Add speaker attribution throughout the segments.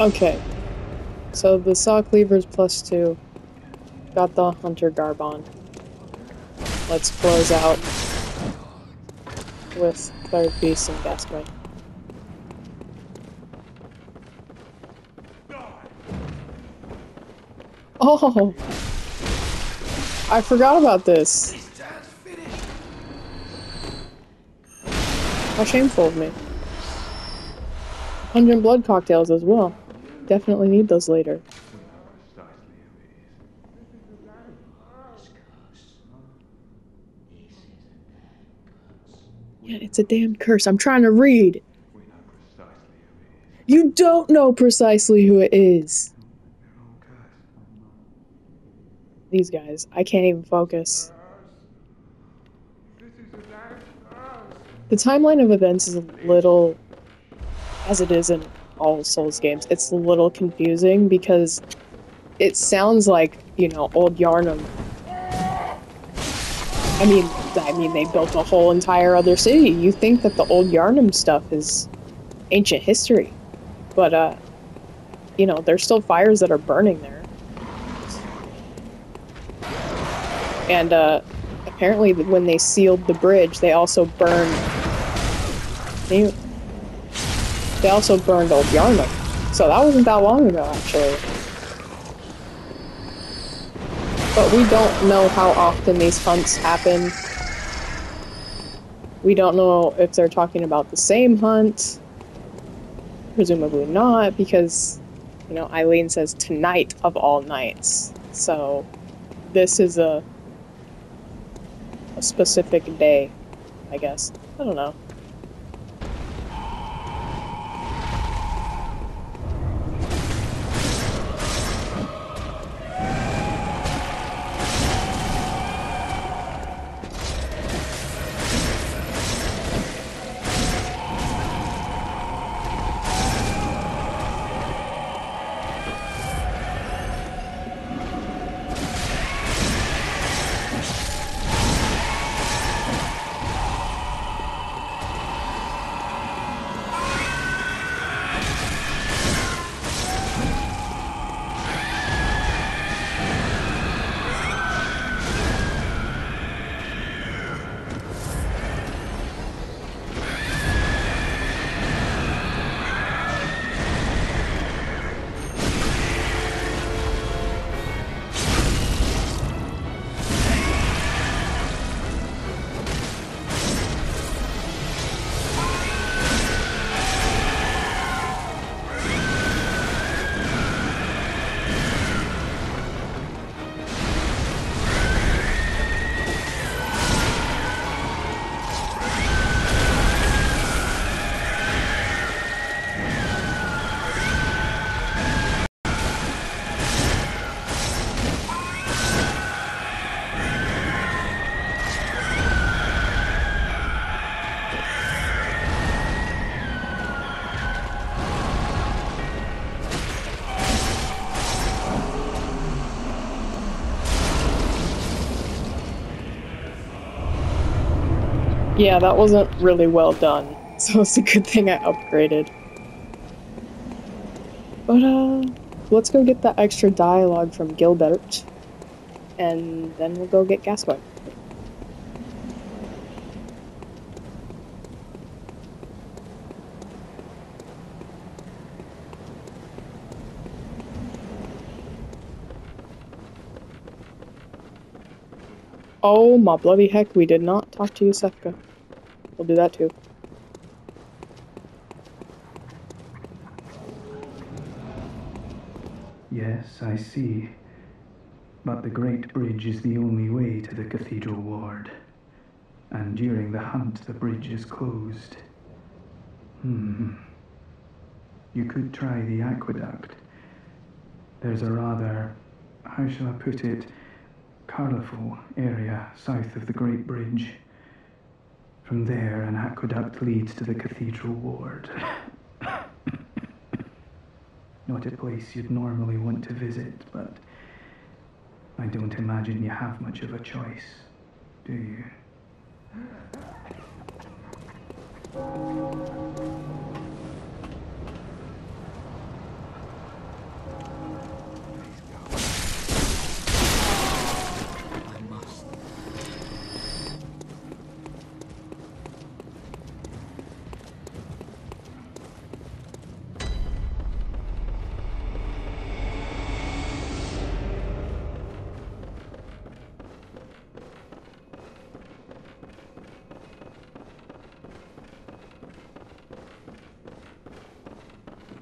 Speaker 1: Okay, so the saw cleaver's +2. Got the hunter garb on. Let's close out with Cleric Beast and Gascoigne. Oh! I forgot about this. How shameful of me. Pungent blood cocktails as well. Definitely need those later. Yeah, it's a damn curse. I'm trying to read. You don't know precisely who it is. These guys, I can't even focus. The timeline of events is a little, as it is in all Souls games, it's a little confusing because it sounds like, you know, old Yharnam. I mean, they built a whole entire other city. You think that the old Yharnam stuff is ancient history, but you know, there's still fires that are burning there. And apparently when they sealed the bridge, they also burned They also burned old Yharnam. So that wasn't that long ago, actually. But we don't know how often these hunts happen. We don't know if they're talking about the same hunt. Presumably not, because, you know, Eileen says tonight of all nights. So this is a specific day, I guess. I don't know. Yeah, that wasn't really well done, so it's a good thing I upgraded. But, let's go get that extra dialogue from Gilbert, and then we'll go get Gascoigne. Oh my bloody heck, we did not talk to Yusefka. We'll do that too.
Speaker 2: Yes, I see. But the Great Bridge is the only way to the Cathedral Ward. And during the hunt, the bridge is closed. You could try the aqueduct. There's a rather, how shall I put it, colourful area south of the Great Bridge. From there, an aqueduct leads to the Cathedral Ward. Not a place you'd normally want to visit, but I don't imagine you have much of a choice, do you?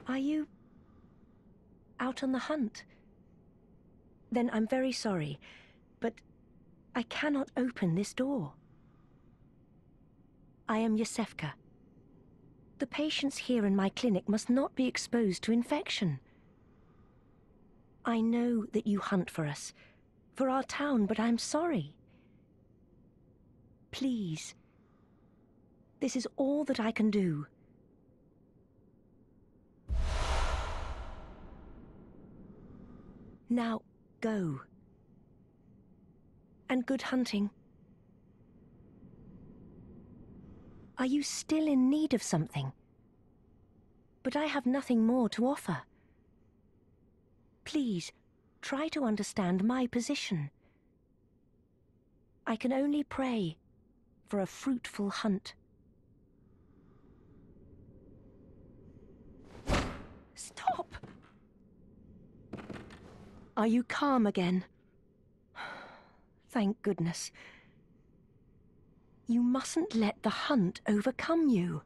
Speaker 3: Are you out on the hunt? Then I'm very sorry, but I cannot open this door. I am Yosefka. The patients here in my clinic must not be exposed to infection. I know that you hunt for us, for our town, but I'm sorry. Please. This is all that I can do. Now, go. And good hunting. Are you still in need of something? But I have nothing more to offer. Please, try to understand my position. I can only pray for a fruitful hunt. Stop! Are you calm again? Thank goodness. You mustn't let the hunt overcome you.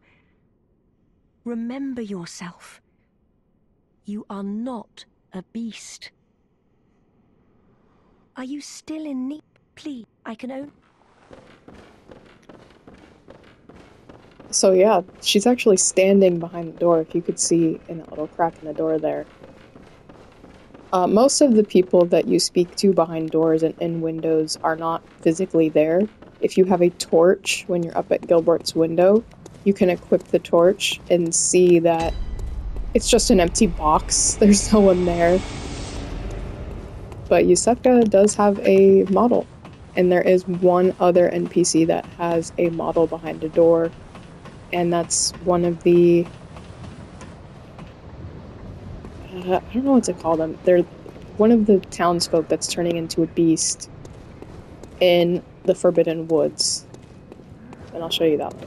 Speaker 3: Remember yourself. You are not a beast. Are you still in need? Please, I can only...
Speaker 1: So yeah, she's actually standing behind the door, if you could see in that little crack in the door there. Most of the people that you speak to behind doors and in windows are not physically there. If you have a torch when you're up at Gilbert's window, you can equip the torch and see that it's just an empty box. There's no one there. But Yosefka does have a model, and there is one other NPC that has a model behind a door, and that's one of the... I don't know what to call them. They're one of the townsfolk that's turning into a beast in the Forbidden Woods. And I'll show you that later.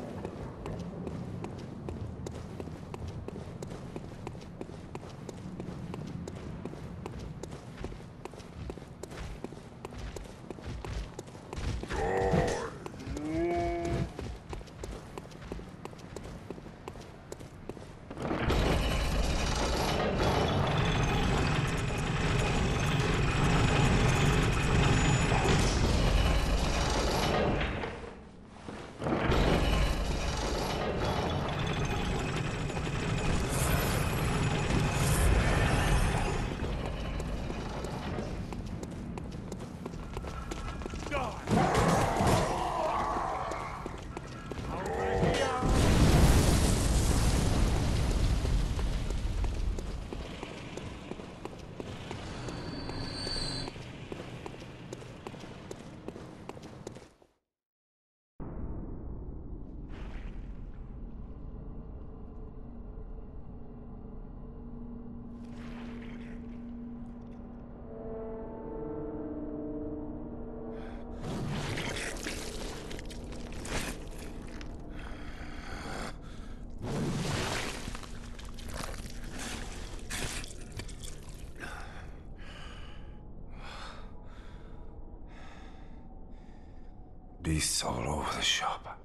Speaker 4: Beasts all over the shop.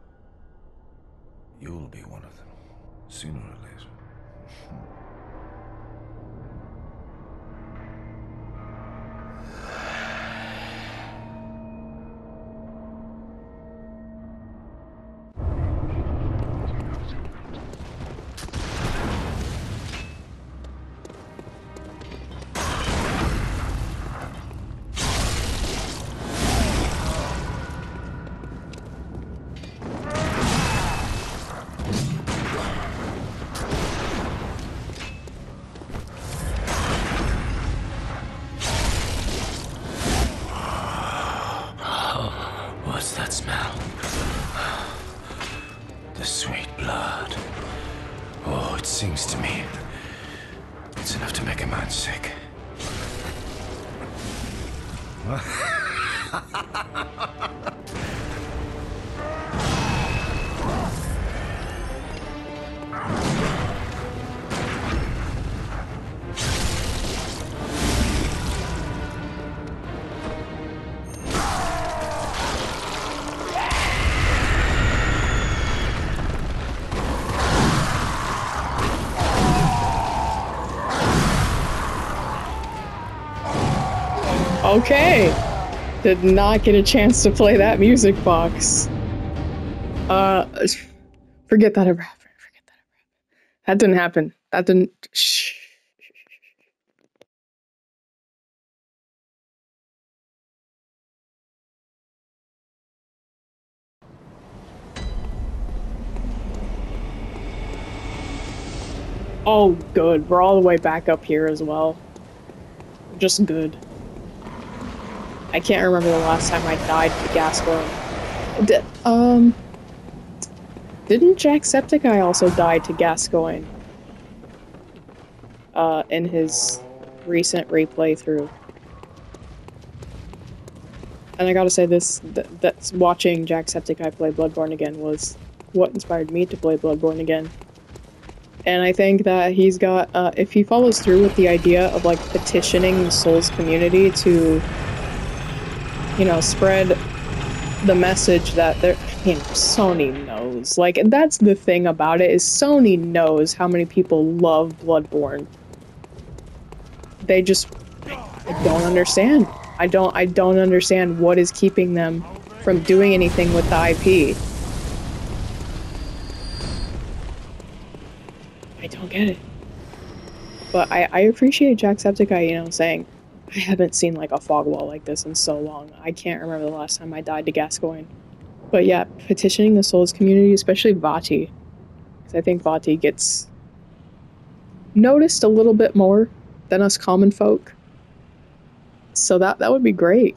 Speaker 4: You'll be one of them, sooner or later. What's that smell? The sweet blood. Oh, it sings to me. It's enough to make a man sick.
Speaker 1: Okay. Did not get a chance to play that music box. Forget that ever happened. Forget that ever happened. That didn't happen. That didn't. Shh. Oh, good. We're all the way back up here as well. Just good. I can't remember the last time I died to Gascoigne. Didn't Jacksepticeye also die to Gascoigne? In his recent replay through. And I gotta say that's watching Jacksepticeye play Bloodborne again was what inspired me to play Bloodborne again. And I think that he's got, if he follows through with the idea of, like, petitioning the Souls community to, you know, spread the message that they're, you know, Sony knows. Like, and that's the thing about it, is Sony knows how many people love Bloodborne. They just, I don't understand. I don't understand what is keeping them from doing anything with the IP. I don't get it. But I appreciate Jacksepticeye, you know, saying, I haven't seen, like, a fog wall like this in so long. I can't remember the last time I died to Gascoigne. But yeah, petitioning the Souls community, especially Vati. Because I think Vati gets noticed a little bit more than us common folk. So that would be great.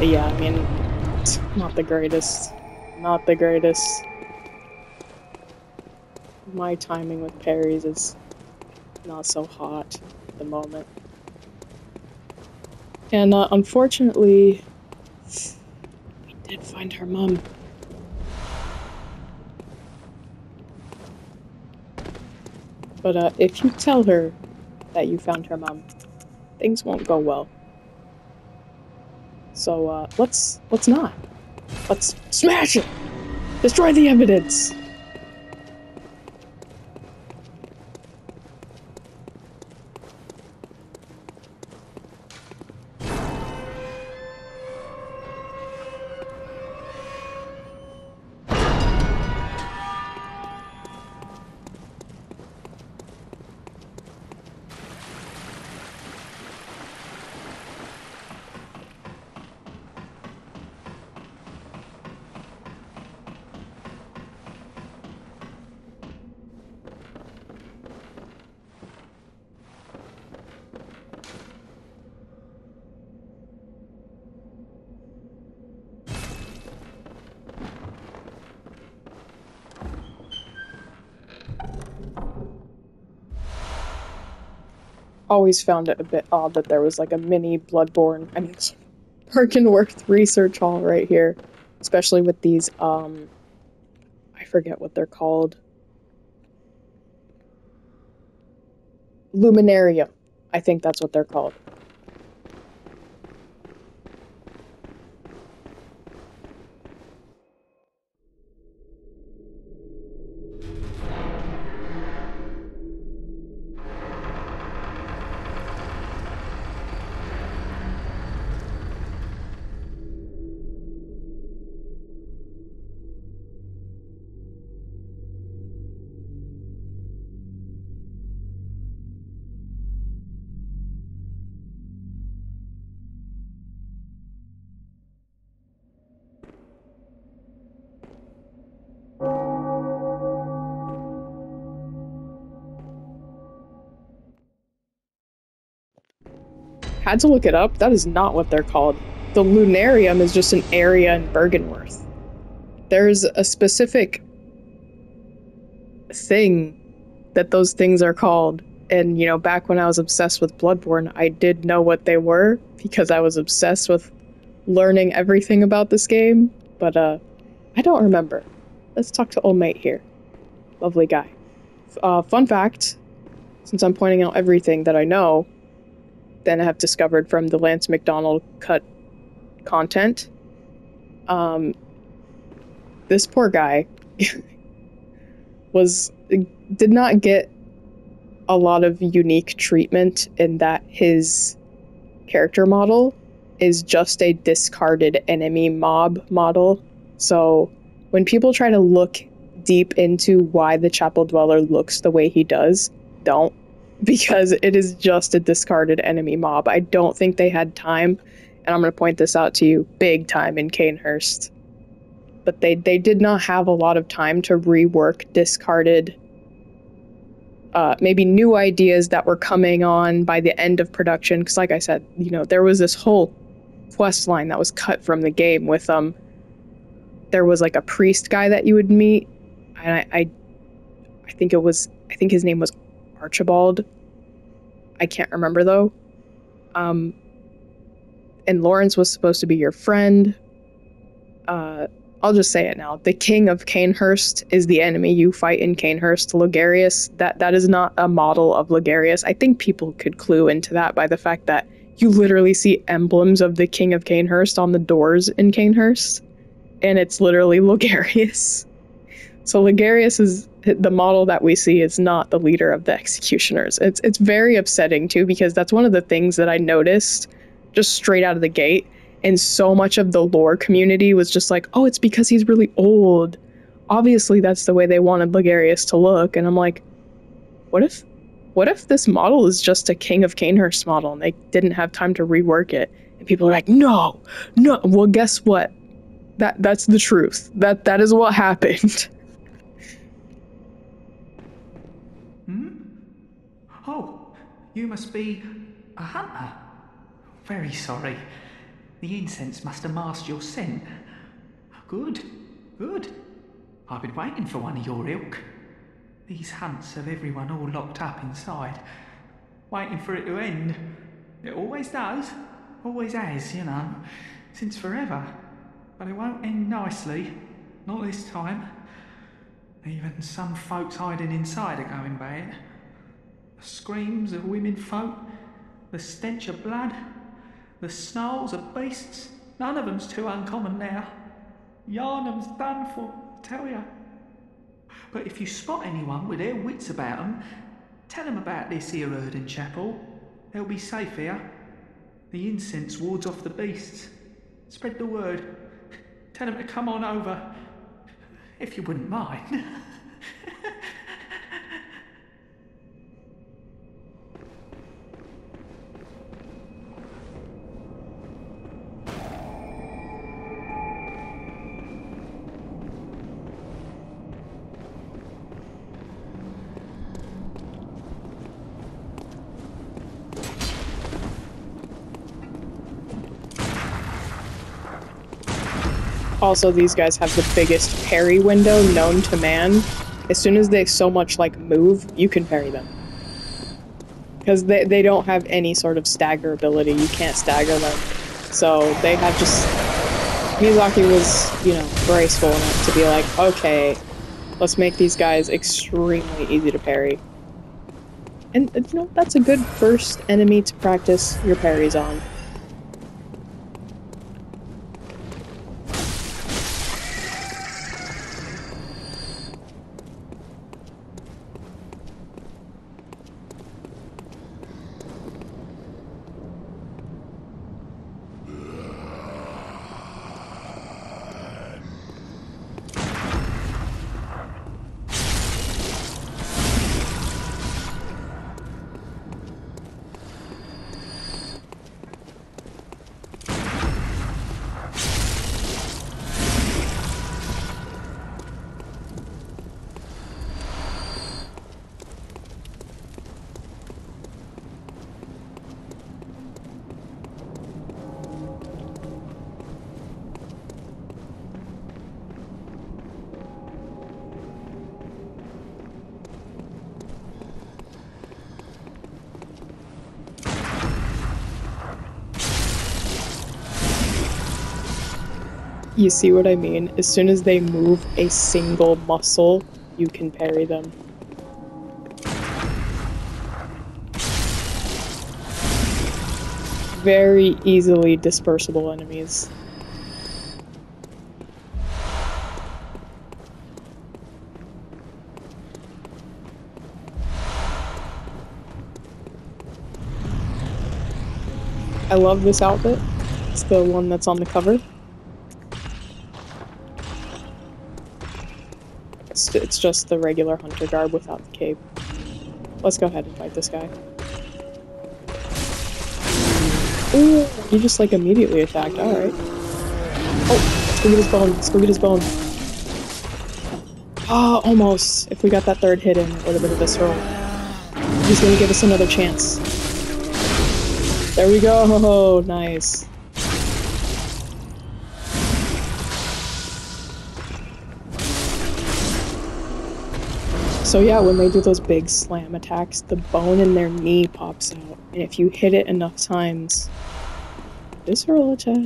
Speaker 1: Yeah, I mean, it's not the greatest. Not the greatest. My timing with parries is not so hot at the moment. And unfortunately, we did find her mum. But if you tell her that you found her mum, things won't go well. So let's not. Let's smash it! Destroy the evidence! Always found it a bit odd that there was like a mini Bloodborne, I mean, Parkenworth research hall right here. especially with these, I forget what they're called. Luminarium. I think that's what they're called. Had to look it up. That is not what they're called. The Lunarium is just an area in Bergenworth. There's a specific thing that those things are called. And, you know, back when I was obsessed with Bloodborne, I did know what they were because I was obsessed with learning everything about this game. But, I don't remember. Let's talk to old mate here. Lovely guy. Fun fact, since I'm pointing out everything that I know, then I have discovered from the Lance McDonald cut content. This poor guy did not get a lot of unique treatment in that his character model is just a discarded enemy mob model. So when people try to look deep into why the Chapel Dweller looks the way he does, don't. Because it is just a discarded enemy mob. I don't think they had time, and I'm going to point this out to you, big time in Canehurst. But they did not have a lot of time to rework discarded, maybe new ideas that were coming on by the end of production. Because like I said, you know, there was this whole quest line that was cut from the game with, there was like a priest guy that you would meet, and I think his name was Archibald. I can't remember though. And Lawrence was supposed to be your friend. I'll just say it now. The King of Canehurst is the enemy you fight in Canehurst. Logarius, that is not a model of Logarius. I think people could clue into that by the fact that you literally see emblems of the King of Canehurst on the doors in Canehurst. And it's literally Logarius. So Logarius is the model that we see is not the leader of the executioners. It's very upsetting too, because that's one of the things that I noticed just straight out of the gate. And so much of the lore community was just like, oh, it's because he's really old. Obviously that's the way they wanted Logarius to look. And I'm like, what if this model is just a King of Canehurst model and they didn't have time to rework it? And people are like, no. Well, guess what? That's the truth. That is what happened.
Speaker 2: Oh, you must be a hunter. Very sorry. The incense must have masked your scent. Good. I've been waiting for one of your ilk. These hunts have everyone all locked up inside, waiting for it to end. It always does. Always has, you know, since forever. But it won't end nicely. Not this time. Even some folks hiding inside are going bad. The screams of women folk, the stench of blood, the snarls of beasts, none of them's too uncommon now. Yarnum's done for, I tell ya. But if you spot anyone with their wits about them, tell them about this here Erden Chapel. They'll be safe here. The incense wards off the beasts. Spread the word. Tell them to come on over, if you wouldn't mind.
Speaker 1: Also, these guys have the biggest parry window known to man. As soon as they so much, like, move, you can parry them. Because they don't have any sort of stagger ability. You can't stagger them. So they have just Miyazaki was, you know, graceful enough to be like, okay, let's make these guys extremely easy to parry. And, you know, that's a good first enemy to practice your parries on. You see what I mean? As soon as they move a single muscle, you can parry them. Very easily dispersible enemies. I love this outfit. It's the one that's on the cover. It's just the regular hunter garb without the cape. Let's go ahead and fight this guy. Ooh, he just like immediately attacked, alright. Oh, let's go get his bone, let's go get his bone. Ah, almost. If we got that third hit in, it would have been a visceral. He's gonna give us another chance. There we go, oh, nice. So yeah, when they do those big slam attacks, the bone in their knee pops out, and if you hit it enough times, visceral attack.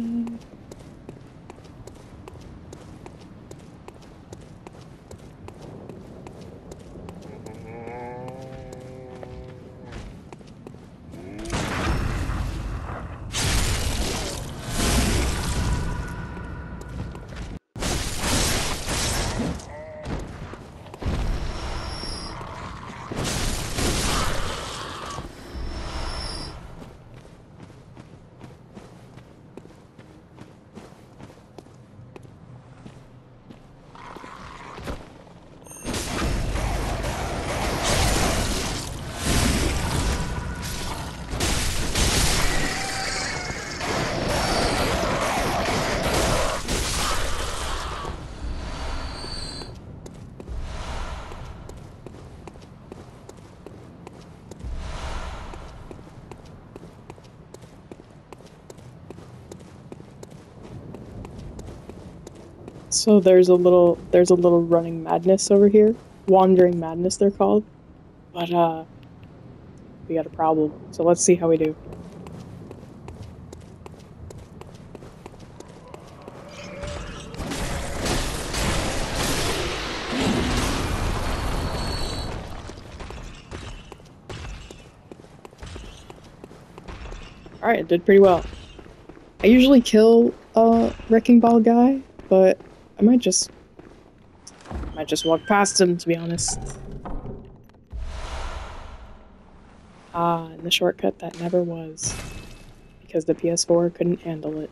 Speaker 1: So there's a little running madness over here. Wandering madness, they're called. But, we got a problem. So let's see how we do. Alright, it did pretty well. I usually kill a Wrecking Ball guy, but I might just walk past him, to be honest. Ah, and the shortcut that never was. Because the PS4 couldn't handle it.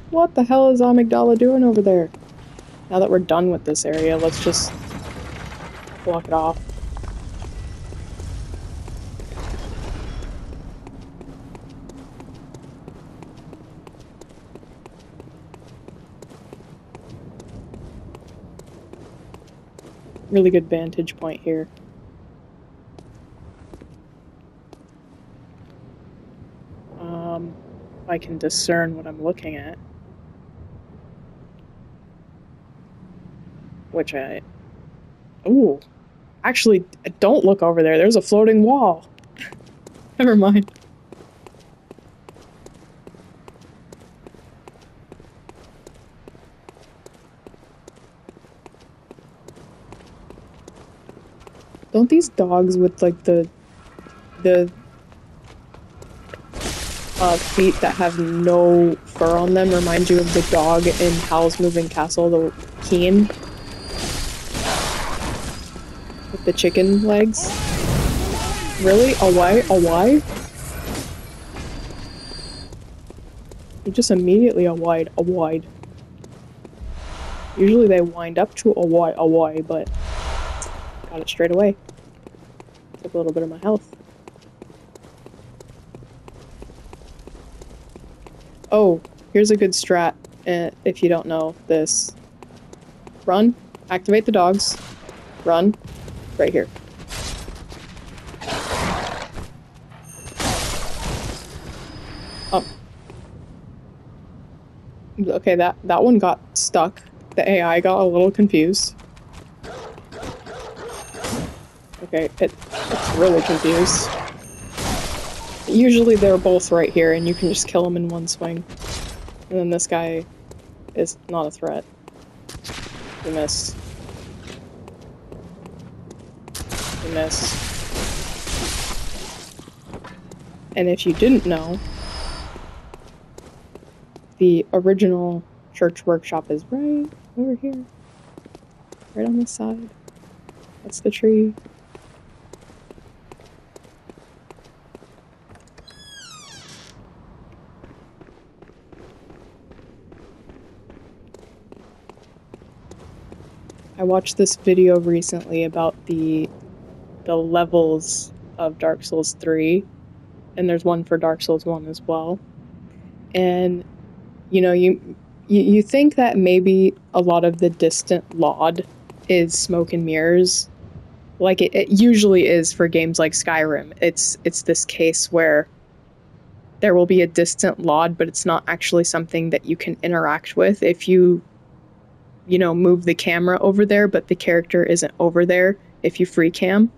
Speaker 1: What the hell is Amygdala doing over there? Now that we're done with this area, let's just block it off. really good vantage point here. If I can discern what I'm looking at. Which I... Ooh. Actually, don't look over there. There's a floating wall. Never mind. Don't these dogs with like the feet that have no fur on them remind you of the dog in Howl's Moving Castle, the Keen? With the chicken legs? Really? A why? You just immediately a wide. Usually they wind up to a why, but got it straight away. Took a little bit of my health. Oh, here's a good strat, if you don't know this. Run, activate the dogs, run, right here. Oh. Okay, that one got stuck. The AI got a little confused. Okay, it's really confused. Usually they're both right here and you can just kill them in one swing. And then this guy is not a threat. You missed. You missed. And if you didn't know, the original church workshop is right over here. Right on this side. That's the tree. I watched this video recently about the levels of Dark Souls 3, and there's one for Dark Souls 1 as well. And you know, you think that maybe a lot of the distant laud is smoke and mirrors, like it usually is for games like Skyrim. It's this case where there will be a distant laud, but it's not actually something that you can interact with if you know, move the camera over there, but the character isn't over there if you free cam.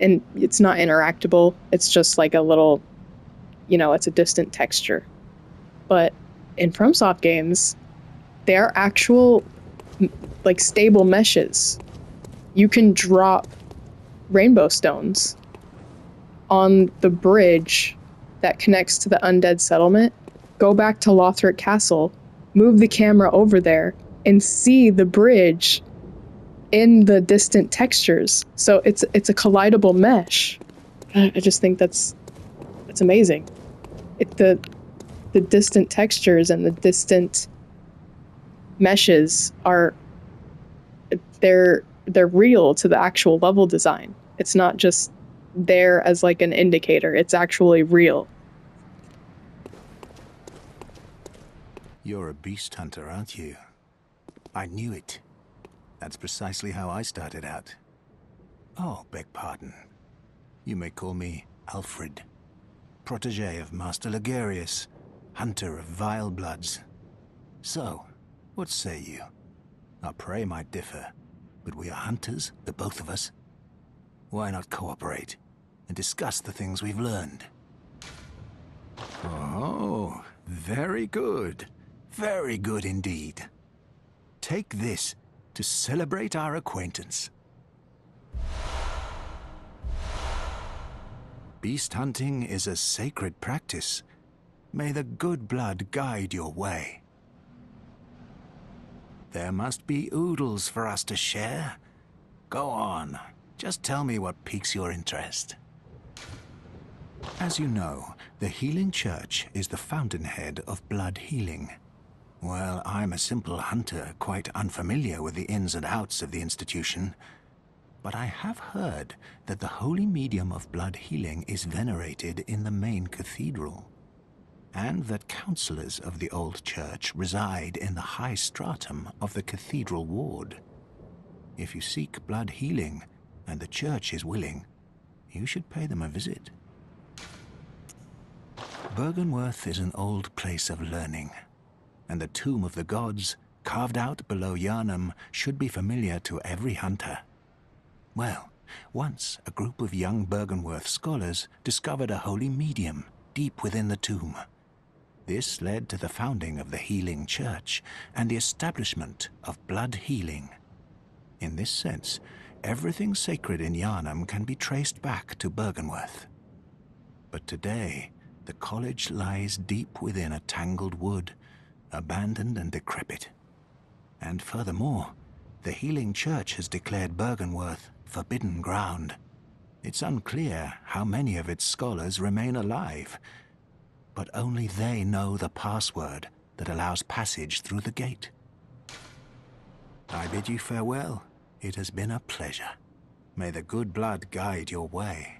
Speaker 1: And it's not interactable. It's just like a little, you know, it's a distant texture. But in FromSoft games, they are actual, like, stable meshes. You can drop rainbow stones on the bridge that connects to the undead settlement, go back to Lothric Castle, move the camera over there, and see the bridge in the distant textures. So it's a collidable mesh. I just think that's amazing. The distant textures and the distant meshes are they're real to the actual level design. It's not just there as like an indicator. It's actually real.
Speaker 5: You're a beast hunter, aren't you? I knew it. That's precisely how I started out. Oh, beg pardon. You may call me Alfred, protege of Master Ligurius, hunter of vile bloods. So, what say you? Our prey might differ, but we are hunters, the both of us. Why not cooperate and discuss the things we've learned? Oh, very good. Very good indeed. Take this to celebrate our acquaintance. Beast hunting is a sacred practice. May the good blood guide your way. There must be oodles for us to share. Go on, just tell me what piques your interest. As you know, the Healing Church is the fountainhead of blood healing. Well, I'm a simple hunter, quite unfamiliar with the ins and outs of the institution. But I have heard that the holy medium of blood healing is venerated in the main cathedral, and that counselors of the old church reside in the high stratum of the Cathedral Ward. If you seek blood healing, and the church is willing, you should pay them a visit. Byrgenwerth is an old place of learning, and the Tomb of the Gods, carved out below Yharnam, should be familiar to every hunter. Well, once a group of young Byrgenwerth scholars discovered a holy medium deep within the tomb. This led to the founding of the Healing Church and the establishment of blood healing. In this sense, everything sacred in Yharnam can be traced back to Byrgenwerth. But today, the college lies deep within a tangled wood, abandoned and decrepit. And furthermore, the Healing Church has declared Byrgenwerth forbidden ground. It's unclear how many of its scholars remain alive, but only they know the password that allows passage through the gate. I bid you farewell. It has been a pleasure. May the good blood guide your way.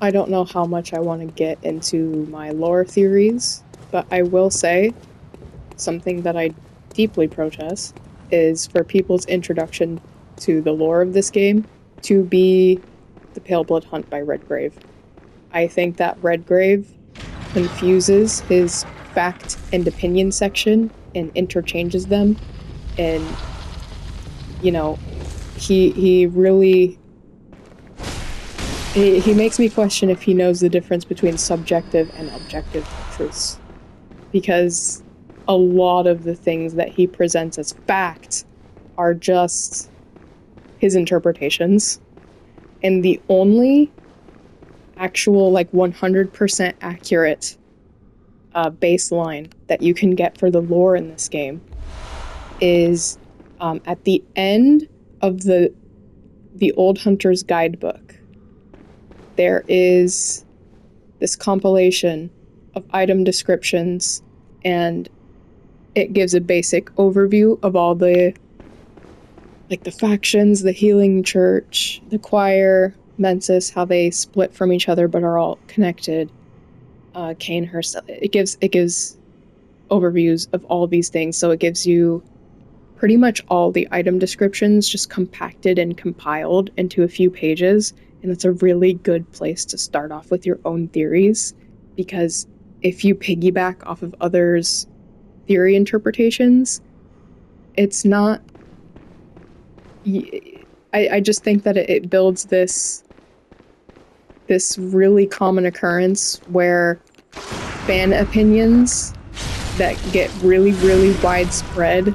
Speaker 1: I don't know how much I want to get into my lore theories, but I will say something that I deeply protest is for people's introduction to the lore of this game to be the Pale Blood Hunt by Redgrave. I think that Redgrave confuses his fact and opinion section and interchanges them, and you know, he really he makes me question if he knows the difference between subjective and objective truths, because a lot of the things that he presents as fact are just his interpretations, and the only actual, like, 100% accurate baseline that you can get for the lore in this game is at the end of the Old Hunter's Guidebook. There is this compilation of item descriptions, and it gives a basic overview of all the, like, the factions, the Healing Church, the Choir, Mensis, how they split from each other but are all connected. Canehurst. It gives overviews of all these things, so it gives you pretty much all the item descriptions just compacted and compiled into a few pages, and it's a really good place to start off with your own theories, because if you piggyback off of others' theory interpretations, it's not... I just think that it builds this really common occurrence where fan opinions that get really, really widespread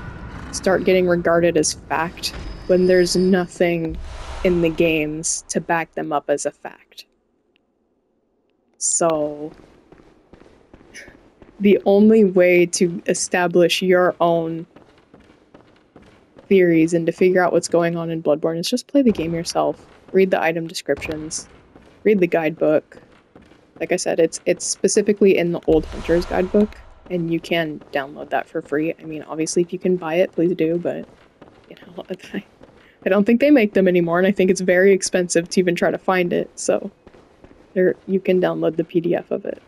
Speaker 1: start getting regarded as fact when there's nothing in the games to back them up as a fact. So the only way to establish your own theories and to figure out what's going on in Bloodborne is just play the game yourself. Read the item descriptions. Read the guidebook. Like I said, it's specifically in the Old Hunter's Guidebook, and you can download that for free. I mean, obviously, if you can buy it, please do, but, you know, I don't think they make them anymore, and I think it's very expensive to even try to find it, so you can download the PDF of it.